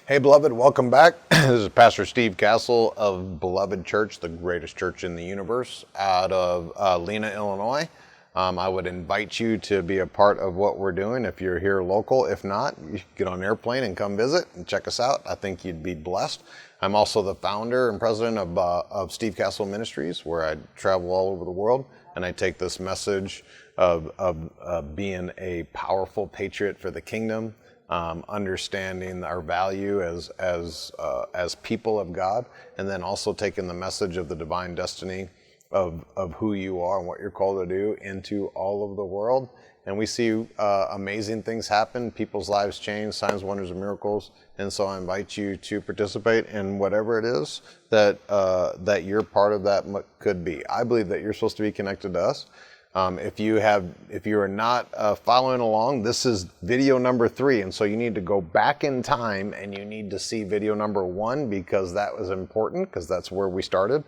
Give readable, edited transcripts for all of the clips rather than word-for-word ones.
Hey, beloved, welcome back. This is Pastor Steve Cassell of Beloved Church, the greatest church in the universe, out of Lena, Illinois. I would invite you to be a part of what we're doing if you're here local. If not, you can get on an airplane and come visit and check us out. I think you'd be blessed. I'm also the founder and president of Steve Cassell Ministries, where I travel all over the world, and I take this message of being a powerful patriot for the kingdom, understanding our value as people of God, and then also taking the message of the divine destiny of who you are and what you're called to do into all of the world. And we see amazing things happen, people's lives change, signs, wonders, and miracles. And so I invite you to participate in whatever it is that your part of that could be. I believe that you're supposed to be connected to us. If you are not following along, this is video number 3, and so you need to go back in time and you need to see video number 1, because that was important, because that's where we started.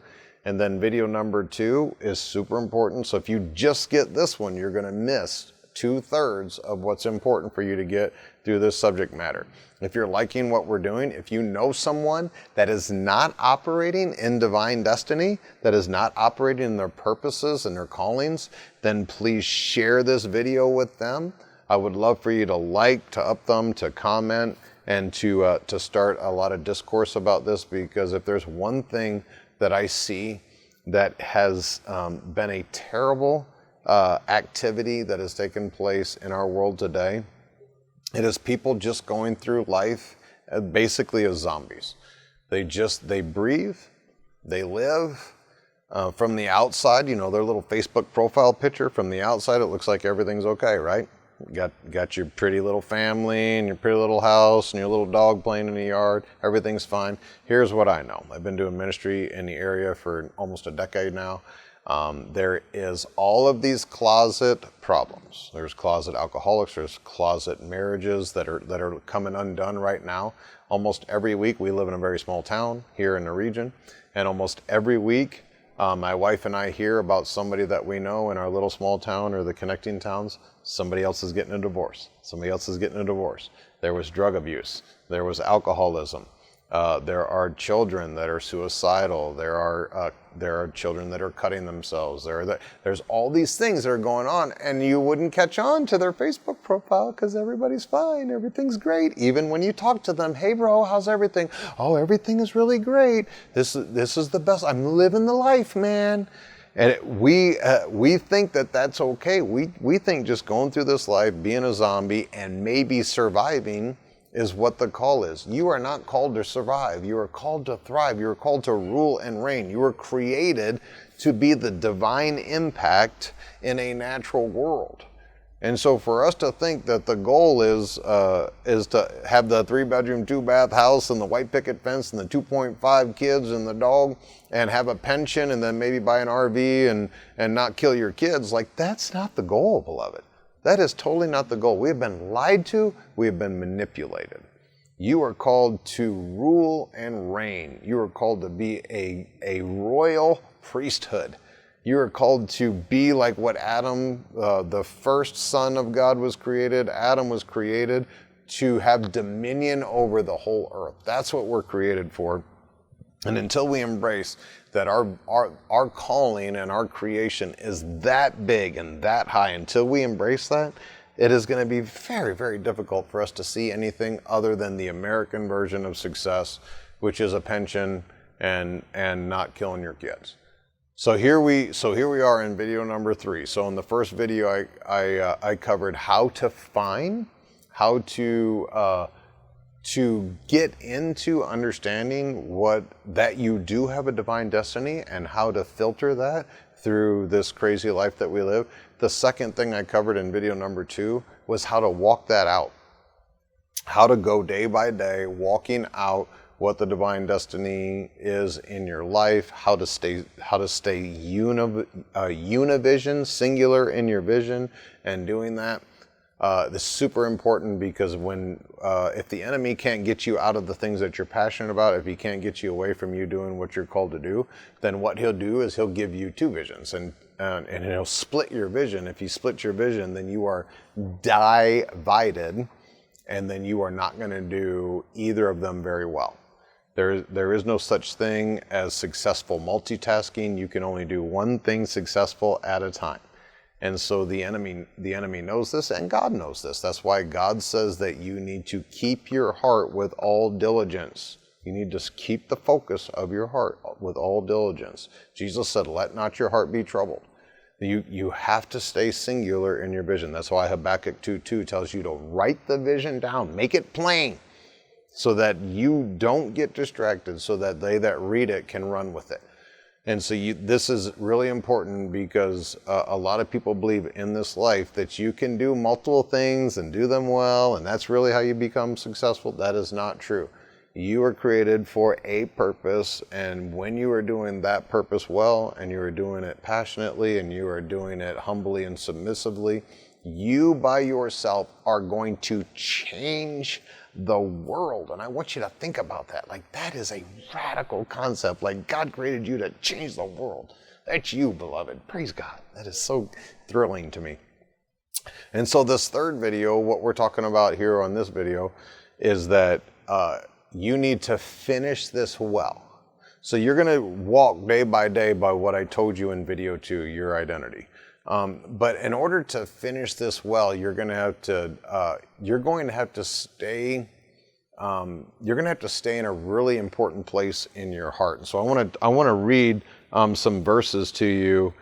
And then video number 2 is super important. So if you just get this one, you're going to miss 2/3 of what's important for you to get through this subject matter. If you're liking what we're doing, if you know someone that is not operating in divine destiny, that is not operating in their purposes and their callings, then please share this video with them. I would love for you to like, to up them, to comment, and to start a lot of discourse about this, because if there's one thing that I see that has been a terrible activity that has taken place in our world today, it is people just going through life basically as zombies. They breathe, they live. From the outside, their little Facebook profile picture, from the outside it looks like everything's okay, right? You got your pretty little family and your pretty little house and your little dog playing in the yard. Everything's fine. Here's what I know. I've been doing ministry in the area for almost a decade now. There is all of these closet problems. There's closet alcoholics. There's closet marriages that are coming undone right now. Almost every week, we live in a very small town here in the region, and almost every week, my wife and I hear about somebody that we know in our little small town or the connecting towns. Somebody else is getting a divorce. Somebody else is getting a divorce. There was drug abuse. There was alcoholism. There are children that are suicidal. There are children that are cutting themselves. There's all these things that are going on, and you wouldn't catch on to their Facebook profile because everybody's fine. Everything's great. Even when you talk to them, hey bro, how's everything? Oh, everything is really great. This is the best. I'm living the life, man. And we think that that's okay. We think just going through this life, being a zombie, and maybe surviving is what the call is. You are not called to survive. You are called to thrive. You are called to rule and reign. You were created to be the divine impact in a natural world. And so for us to think that the goal is to have the 3-bedroom, 2-bath house and the white picket fence and the 2.5 kids and the dog and have a pension and then maybe buy an RV and not kill your kids, like, that's not the goal, beloved. That is totally not the goal. We have been lied to. We have been manipulated. You are called to rule and reign. You are called to be a royal priesthood. You are called to be like what Adam, the first son of God, was created. Adam was created to have dominion over the whole earth. That's what we're created for. And until we embrace that our calling and our creation is that big and that high, until we embrace that, it is going to be very, very difficult for us to see anything other than the American version of success, which is a pension and not killing your kids. So here we are in video number 3. So in the first video, I covered how to get into understanding that you do have a divine destiny and how to filter that through this crazy life that we live. The second thing I covered in video number 2 was how to walk that out. How to go day by day, walking out what the divine destiny is in your life, how to stay univision, singular in your vision, and doing that. This is super important, because if the enemy can't get you out of the things that you're passionate about, if he can't get you away from you doing what you're called to do, then what he'll do is he'll give you 2 visions and he'll split your vision. If he splits your vision, then you are divided, and then you are not going to do either of them very well. There is no such thing as successful multitasking. You can only do one thing successful at a time. And so the enemy knows this, and God knows this. That's why God says that you need to keep your heart with all diligence. You need to keep the focus of your heart with all diligence. Jesus said, let not your heart be troubled. You have to stay singular in your vision. That's why Habakkuk 2:2 tells you to write the vision down, make it plain, so that you don't get distracted, so that they that read it can run with it. And so this is really important, because a lot of people believe in this life that you can do multiple things and do them well, and that's really how you become successful. That is not true. You were created for a purpose, and when you are doing that purpose well, and you are doing it passionately, and you are doing it humbly and submissively, you by yourself are going to change the world. And I want you to think about that. Like, that is a radical concept. Like, God created you to change the world. That's you, beloved. Praise God. That is so thrilling to me. And so this third video, what we're talking about here on this video, is that you need to finish this well. So you're going to walk day by day by what I told you in video 2, your identity. But in order to finish this well, you're going to have to stay in a really important place in your heart. And so I want to read some verses to you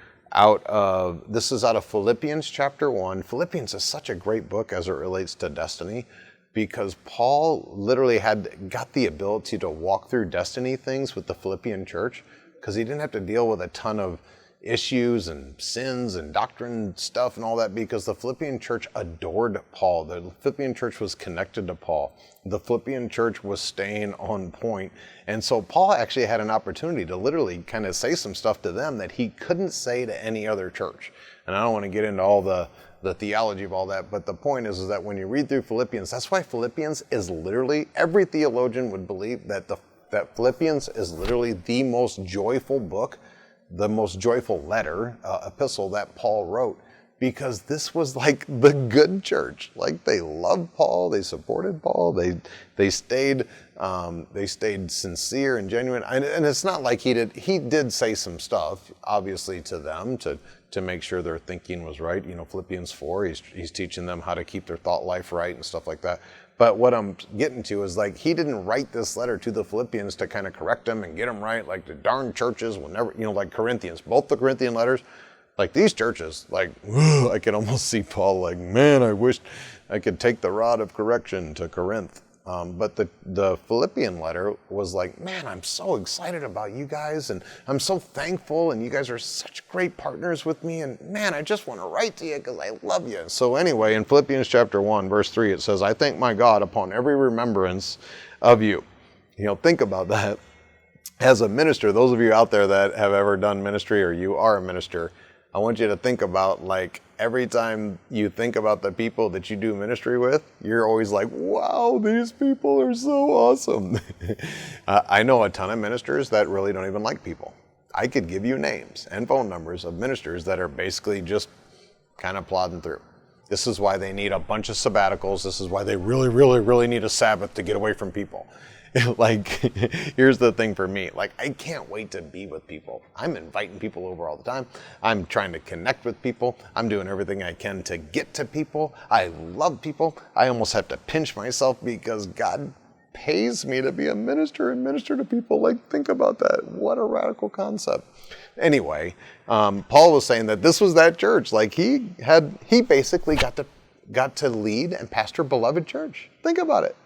this is out of Philippians chapter 1. Philippians is such a great book as it relates to destiny, because Paul literally got the ability to walk through destiny things with the Philippian church, because he didn't have to deal with a ton of issues and sins and doctrine stuff and all that, because the Philippian church adored Paul. The Philippian church was connected to Paul. The Philippian church was staying on point. And so Paul actually had an opportunity to literally kind of say some stuff to them that he couldn't say to any other church. And I don't want to get into all the theology of all that, but the point is that when you read through Philippians, that's why Philippians is literally, every theologian would believe that that Philippians is literally the most joyful book, the most joyful letter, epistle that Paul wrote, because this was like the good church. Like, they loved Paul, they supported Paul, they stayed sincere and genuine. And it's not like he did say some stuff, obviously, to them to make sure their thinking was right. You know, Philippians 4, he's teaching them how to keep their thought life right and stuff like that. But what I'm getting to is, like, he didn't write this letter to the Philippians to kind of correct them and get them right. Like, the darn churches will never, like Corinthians, both the Corinthian letters, like these churches, like, I can almost see Paul like, man, I wish I could take the rod of correction to Corinth. But the Philippian letter was like, man, I'm so excited about you guys, and I'm so thankful, and you guys are such great partners with me, and man, I just want to write to you because I love you. So anyway, in Philippians chapter 1, verse 3, it says, I thank my God upon every remembrance of you. Think about that. As a minister, those of you out there that have ever done ministry, or you are a minister, I want you to think about, like, every time you think about the people that you do ministry with, you're always like, wow, these people are so awesome. I know a ton of ministers that really don't even like people. I could give you names and phone numbers of ministers that are basically just kind of plodding through. This is why they need a bunch of sabbaticals. This is why they really, really, really need a Sabbath to get away from people. Like, here's the thing for me. Like, I can't wait to be with people. I'm inviting people over all the time. I'm trying to connect with people. I'm doing everything I can to get to people. I love people. I almost have to pinch myself because God pays me to be a minister and minister to people. Like, think about that. What a radical concept. Anyway, Paul was saying that this was that church. Like, he basically got to lead and pastor beloved church. Think about it.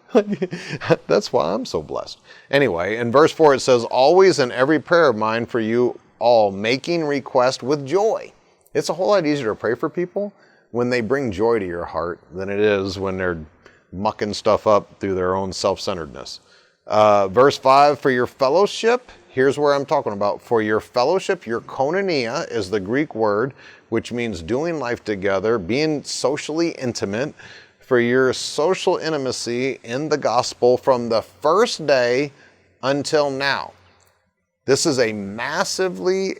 That's why I'm so blessed. Anyway, in verse 4 it says, always in every prayer of mine for you all, making request with joy. It's a whole lot easier to pray for people when they bring joy to your heart than it is when they're mucking stuff up through their own self-centeredness. Verse 5, for your fellowship, here's where I'm talking about. For your fellowship, your koinonia is the Greek word, which means doing life together, being socially intimate. For your social intimacy in the gospel from the first day until now. This is a massively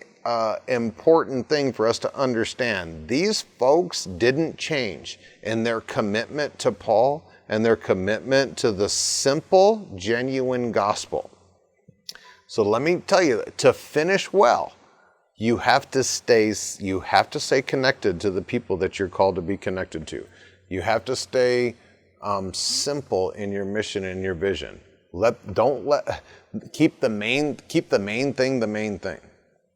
important thing for us to understand. These folks didn't change in their commitment to Paul and their commitment to the simple, genuine gospel. So let me tell you, to finish well, you have to stay connected to the people that you're called to be connected to. You have to stay simple in your mission and your vision. Keep the main thing the main thing.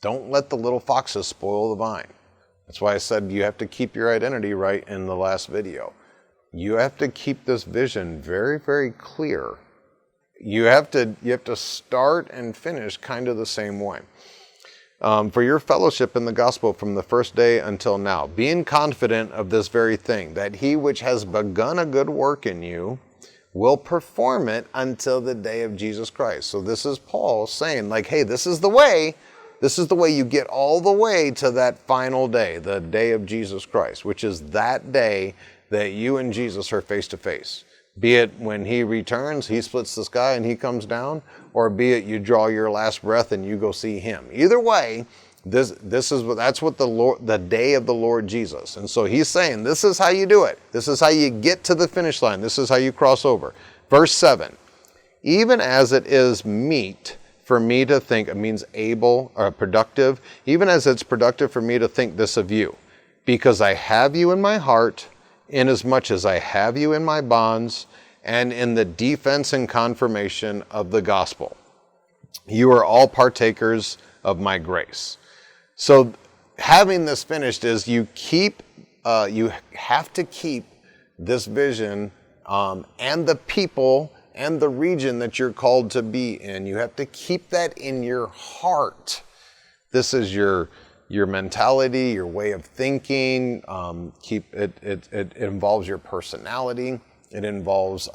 Don't let the little foxes spoil the vine. That's why I said you have to keep your identity right in the last video. You have to keep this vision very, very clear. You have to start and finish kind of the same way. For your fellowship in the gospel from the first day until now, being confident of this very thing, that he which has begun a good work in you will perform it until the day of Jesus Christ. So this is Paul saying, like, hey, this is the way you get all the way to that final day, the day of Jesus Christ, which is that day that you and Jesus are face to face. Be it when he returns, he splits the sky and he comes down, or be it you draw your last breath and you go see him. Either way, that's what the day of the Lord Jesus. And so he's saying, this is how you do it. This is how you get to the finish line. This is how you cross over. Verse 7, even as it is meet for me to think, it means able or productive, even as it's productive for me to think this of you, because I have you in my heart, inasmuch as I have you in my bonds, and in the defense and confirmation of the gospel. You are all partakers of my grace. So having this finished is you have to keep this vision and the people and the region that you're called to be in. You have to keep that in your heart. This is your mentality, your way of thinking. It involves your personality. It involves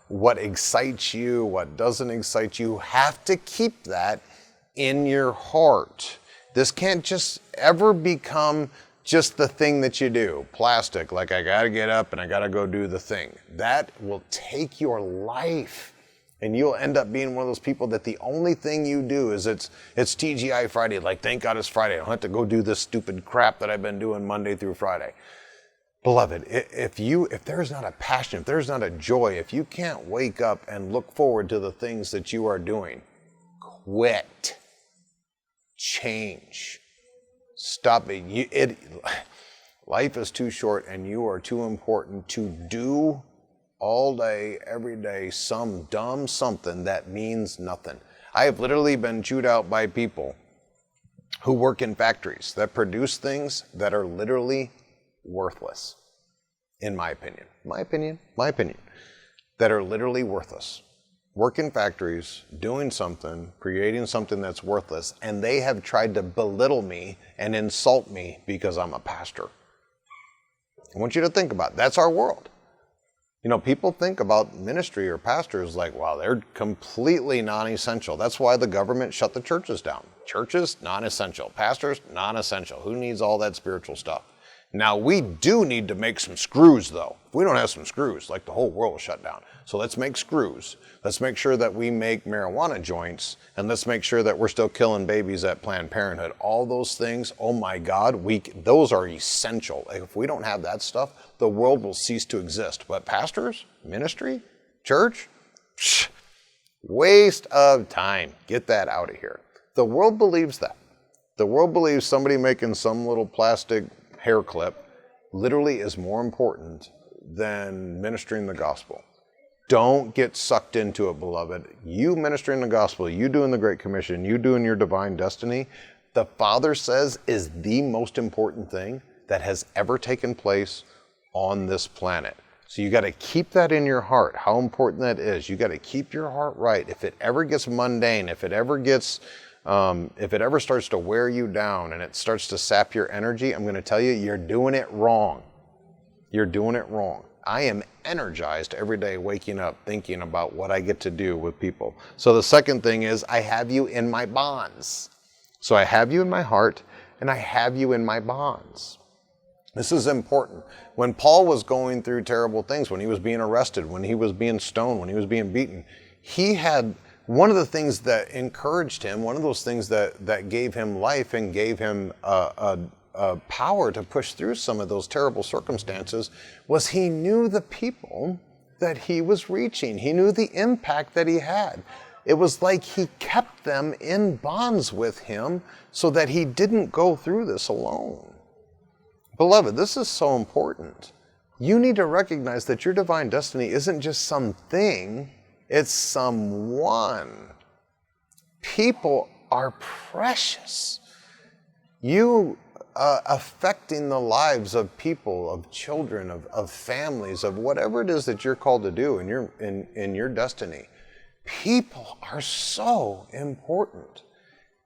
what excites you, what doesn't excite you. You have to keep that in your heart. This can't just ever become just the thing that you do. Plastic, like I gotta get up and I gotta go do the thing. That will take your life. And you'll end up being one of those people that the only thing you do is it's TGI Friday. Like, thank God it's Friday. I don't have to go do this stupid crap that I've been doing Monday through Friday. Beloved, if there's not a passion, if there's not a joy, if you can't wake up and look forward to the things that you are doing, quit. Change. Stop it. Life is too short and you are too important to do all day, every day, some dumb something that means nothing. I have literally been chewed out by people who work in factories that produce things that are literally worthless, in my opinion. My opinion, that are literally worthless. Work in factories, doing something, creating something that's worthless, and they have tried to belittle me and insult me because I'm a pastor. I want you to think about it. That's our world. You know, people think about ministry or pastors like, wow, they're completely non-essential. That's why the government shut the churches down. Churches, non-essential. Pastors, non-essential. Who needs all that spiritual stuff? Now, we do need to make some screws, though. If we don't have some screws, like the whole world will shut down. So let's make screws. Let's make sure that we make marijuana joints, and let's make sure that we're still killing babies at Planned Parenthood. All those things, oh my God, those are essential. If we don't have that stuff, the world will cease to exist. But pastors, ministry, church, waste of time. Get that out of here. The world believes that. The world believes somebody making some little plastic hair clip literally is more important than ministering the gospel. Don't get sucked into it, beloved. You ministering the gospel, you doing the Great Commission, you doing your divine destiny, the Father says is the most important thing that has ever taken place on this planet. So you got to keep that in your heart, how important that is. You got to keep your heart right. If it ever gets mundane, if it ever starts to wear you down and it starts to sap your energy, I'm going to tell you, you're doing it wrong. You're doing it wrong. I am energized every day waking up thinking about what I get to do with people. So the second thing is I have you in my bonds. So I have you in my heart and I have you in my bonds. This is important. When Paul was going through terrible things, when he was being arrested, when he was being stoned, when he was being beaten, he had one of the things that encouraged him, one of those things that gave him life and gave him power to push through some of those terrible circumstances was he knew the people that he was reaching. He knew the impact that he had. It was like he kept them in bonds with him so that he didn't go through this alone. Beloved, this is so important. You need to recognize that your divine destiny isn't just something, it's someone. People are precious. You affecting the lives of people, of children, of families, of whatever it is that you're called to do in your destiny. People are so important.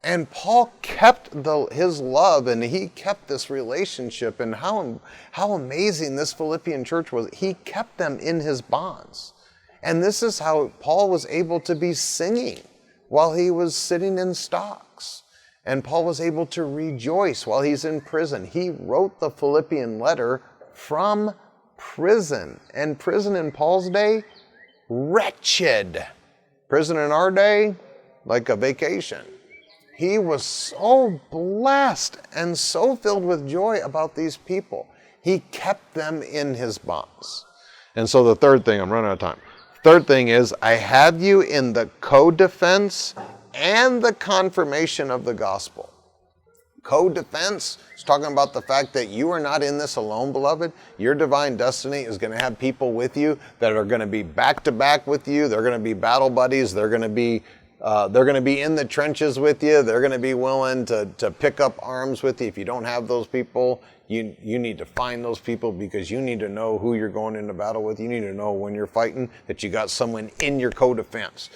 And Paul kept his love, and he kept this relationship, and how amazing this Philippian church was. He kept them in his bonds. And this is how Paul was able to be singing while he was sitting in stocks. And Paul was able to rejoice while he's in prison. He wrote the Philippian letter from prison. And prison in Paul's day, wretched. Prison in our day, like a vacation. He was so blessed and so filled with joy about these people. He kept them in his bonds. And so the third thing, I'm running out of time. Third thing is, I have you in the co-defense and the confirmation of the gospel. Co-defense is talking about the fact that you are not in this alone, beloved. Your divine destiny is going to have people with you that are going to be back to back with you. They're going to be battle buddies. They're going to be in the trenches with you. They're going to be willing to pick up arms with you. If you don't have those people, you need to find those people, because you need to know who you're going into battle with. You need to know when you're fighting that you got someone in your co-defense.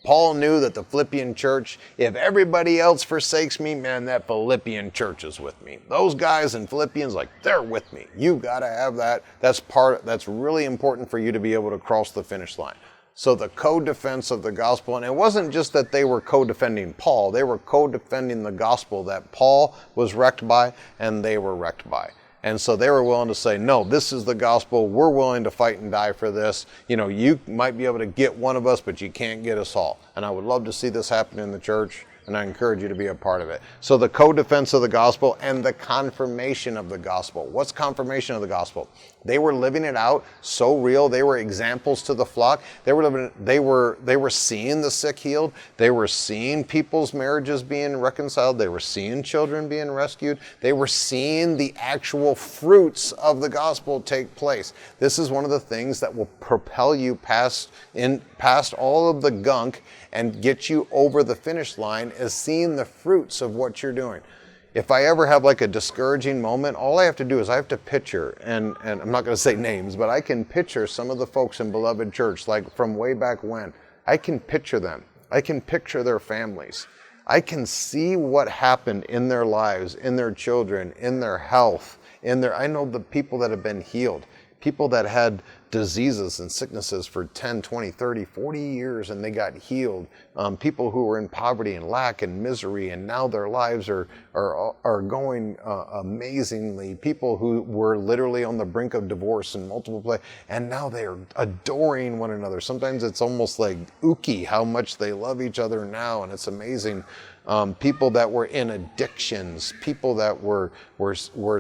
Paul knew that the Philippian church, if everybody else forsakes me, man, that Philippian church is with me. Those guys in Philippians, like, they're with me. You got to have that. That's really important for you to be able to cross the finish line. So the co-defense of the gospel, and it wasn't just that they were co-defending Paul, they were co-defending the gospel that Paul was wrecked by and they were wrecked by. And so they were willing to say, no, this is the gospel. We're willing to fight and die for this. You know, you might be able to get one of us, but you can't get us all. And I would love to see this happen in the church, and I encourage you to be a part of it. So the co-defense of the gospel and the confirmation of the gospel. What's confirmation of the gospel? They were living it out, so real. They were examples to the flock. They were seeing the sick healed. They were seeing people's marriages being reconciled. They were seeing children being rescued. They were seeing the actual fruits of the gospel take place. This is one of the things that will propel you past all of the gunk and get you over the finish line, is seeing the fruits of what you're doing. If I ever have like a discouraging moment, all I have to do is I have to picture, and I'm not going to say names, but I can picture some of the folks in Beloved Church, like from way back when. I can picture them. I can picture their families. I can see what happened in their lives, in their children, in their health, I know the people that have been healed, people that had diseases and sicknesses for 10, 20, 30, 40 years and they got healed. People who were in poverty and lack and misery, and now their lives are going amazingly. People who were literally on the brink of divorce in multiple places, and now they are adoring one another. Sometimes it's almost like ooky how much they love each other now, and it's amazing. People that were in addictions, people that were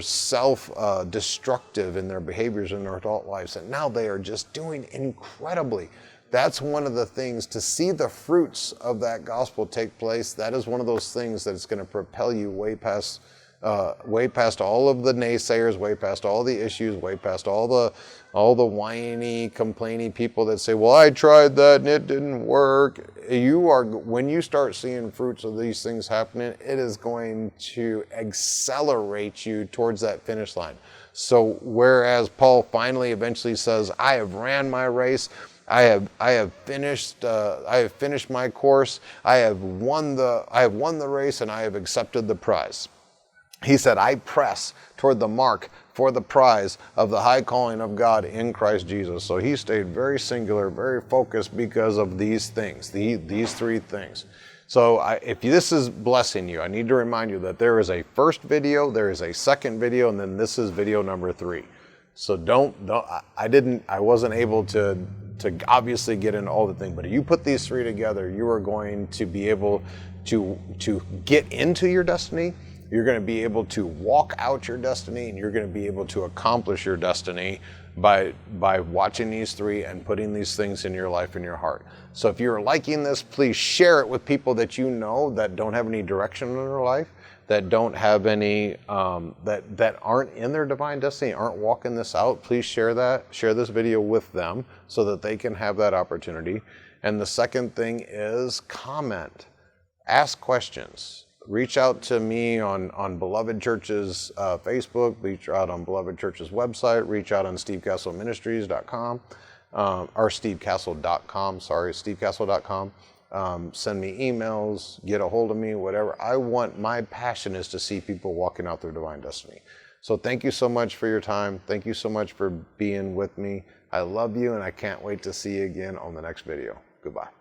self-destructive in their behaviors in their adult lives, and now they are just doing incredibly. That's one of the things, to see the fruits of that gospel take place. That is one of those things that is going to propel you way past all of the naysayers, way past all the issues, way past all the whiny, complaining people that say, well, I tried that and it didn't work. When you start seeing fruits of these things happening, it is going to accelerate you towards that finish line. So whereas Paul finally eventually says, I have ran my race, I have finished my course, I have won the race, and I have accepted the prize. He said, I press toward the mark for the prize of the high calling of God in Christ Jesus. So he stayed very singular, very focused because of these things, these three things. So if this is blessing you, I need to remind you that there is a first video, there is a second video, and then this is video number 3. So I wasn't able to obviously get into all the things, but if you put these 3 together, you are going to be able to get into your destiny. You're going to be able to walk out your destiny, and you're going to be able to accomplish your destiny by watching these three and putting these things in your life and your heart. So if you're liking this, please share it with people that you know that don't have any direction in their life, that don't have any, that aren't in their divine destiny, aren't walking this out. Please share this video with them so that they can have that opportunity. And the second thing is comment, ask questions. Reach out to me on Beloved Church's Facebook, reach out on Beloved Church's website, reach out on stevecasselministries.com, or stevecastle.com, stevecastle.com. Send me emails, get a hold of me, whatever. My passion is to see people walking out their divine destiny. So thank you so much for your time. Thank you so much for being with me. I love you, and I can't wait to see you again on the next video. Goodbye.